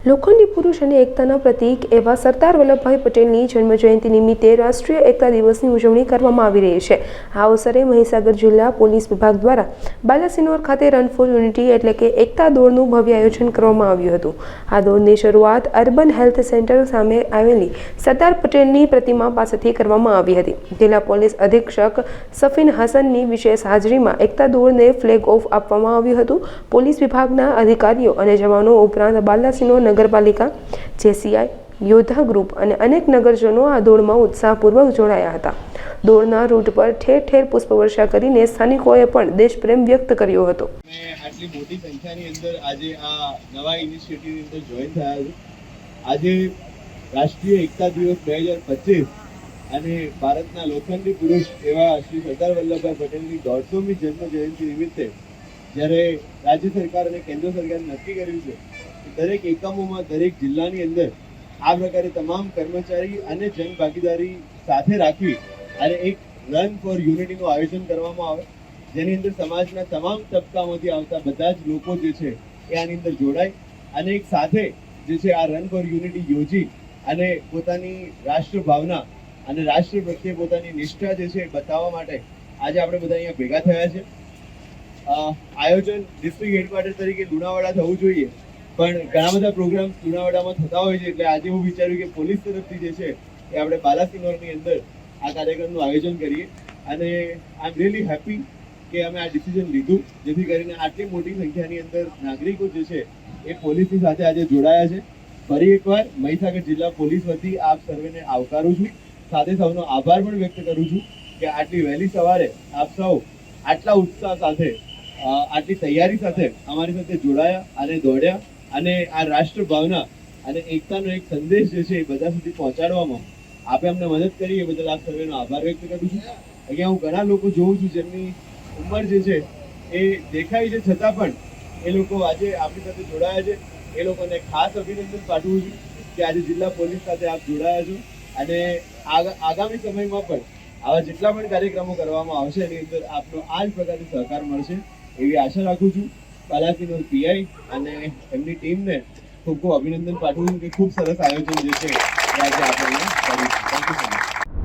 લોખંડી પુરુષ અને એકતાના પ્રતીક એવા સરદાર વલ્લભભાઈ પટેલની જન્મજયંતિ નિમિત્તે રાષ્ટ્રીય એકતા દિવસની ઉજવણી કરવામાં આવી રહી છે। આ અવસરે મહીસાગર જિલ્લા પોલીસ વિભાગ દ્વારા બાલાસિનોર ખાતે રન ફોર યુનિટી એટલે કે એકતા દોડનું ભવ્ય આયોજન કરવામાં આવ્યું હતું। આ દોડની શરૂઆત અર્બન હેલ્થ સેન્ટર સામે આવેલી સરદાર પટેલની પ્રતિમા પાસેથી કરવામાં આવી હતી। જિલ્લા પોલીસ અધિક્ષક સફીન હસનની વિશેષ હાજરીમાં એકતા દોડને ફ્લેગ ઓફ આપવામાં આવ્યું હતું। પોલીસ વિભાગના અધિકારીઓ અને જવાનો ઉપરાંત બાલાસિનોર નગરપાલિકા, જેસીઆઈ, યોદ્ધા ગ્રુપ અને અનેક નગરજનો આ દોડમાં ઉત્સાહપૂર્વક જોડાયા હતા। દોડના રૂટ પર ઠેર ઠેર પુષ્પવર્ષા કરીને સ્થાનિકોએ પણ દેશપ્રેમ વ્યક્ત કર્યો હતો। આટલી મોટી સંખ્યાની અંદર આજે આ નવા ઇનિશિયેટિવની અંદર જોઈન થયા છે। આજે રાષ્ટ્રીય એકતા દિવસ 2025 અને ભારતના લોખંડી પુરુષ એવા શ્રી સરદાર વલ્લભભાઈ પટેલની 150મી જન્મ જયંતિ નિમિત્તે જ્યારે રાજ્ય સરકાર અને કેન્દ્ર સરકારે નક્કી કર્યું છે કે દરેક એકમોમાં દરેક જિલ્લાની અંદર આ પ્રકારે તમામ કર્મચારી અને જનભાગીદારી સાથે રાખી અને એક રન ફોર યુનિટીનું આયોજન કરવામાં આવે, જેની અંદર સમાજના તમામ તબક્કામાંથી આવતા બધા જ લોકો જે છે એ આની અંદર જોડાય અને એક સાથે જે છે આ રન ફોર યુનિટી યોજી અને પોતાની રાષ્ટ્ર ભાવના અને રાષ્ટ્ર પ્રત્યે પોતાની નિષ્ઠા જે છે બતાવવા માટે આજે આપણે બધા અહીંયા ભેગા થયા છે। આયોજન ડિસ્ટ્રિક્ટ હેડક્વાર્ટર તરીકે લુણાવાડા થવું જોઈએ, પણ ઘણા બધા પ્રોગ્રામ્સ લુણાવાડામાં થતા હોય છે, એટલે આજે હું વિચાર્યું કે પોલીસ તરફથી જે છે એ આપણે બાલાસિનોરની અંદર આ કાર્યક્રમનું આયોજન કરીએ અને આઈ એમ રિયલી હેપી કે અમે આ ડિસિઝન લીધું, જેથી કરીને આટલી મોટી સંખ્યાની અંદર નાગરિકો જે છે એ પોલીસની સાથે આજે જોડાયા છે। ફરી એકવાર મહીસાગર જિલ્લા પોલીસ વતી આપ સર્વેને આવકારું છું, સાથે સૌનો આભાર પણ વ્યક્ત કરું છું કે આટલી વહેલી સવારે આપ સૌ આટલા ઉત્સાહ સાથે આટલી તૈયારી સાથે અમારી સાથે જોડાયા અને દોડ્યા અને આ રાષ્ટ્ર ભાવના અને એકતાનો એક સંદેશ જે છે એ બધા સુધી પહોંચાડવામાં આપે અમને મદદ કરી, એ બદલ આપ સર્વેનો આભાર વ્યક્ત કરું છું। અહીંયા હું ઘણા લોકો જોઉં છું જેમની ઉંમર જે છે એ દેખાય છે, છતાં પણ એ લોકો આજે આપણી સાથે જોડાયા છે। એ લોકોને ખાસ અભિનંદન પાઠવું છું કે આજે જિલ્લા પોલીસ સાથે આપ જોડાયા છો અને આગામી સમયમાં પણ આવા જેટલા પણ કાર્યક્રમો કરવામાં આવશે એની અંદર આપનો આ જ પ્રકારનો સહકાર મળશે એવી આશા રાખું છું। બાલાસિનોર પીઆઈ અને એમની ટીમને ખૂબ ખૂબ અભિનંદન પાઠવું છું કે ખૂબ સરસ આયોજન જે છે એ આજે આપણે કર્યું છે। Thank you so much.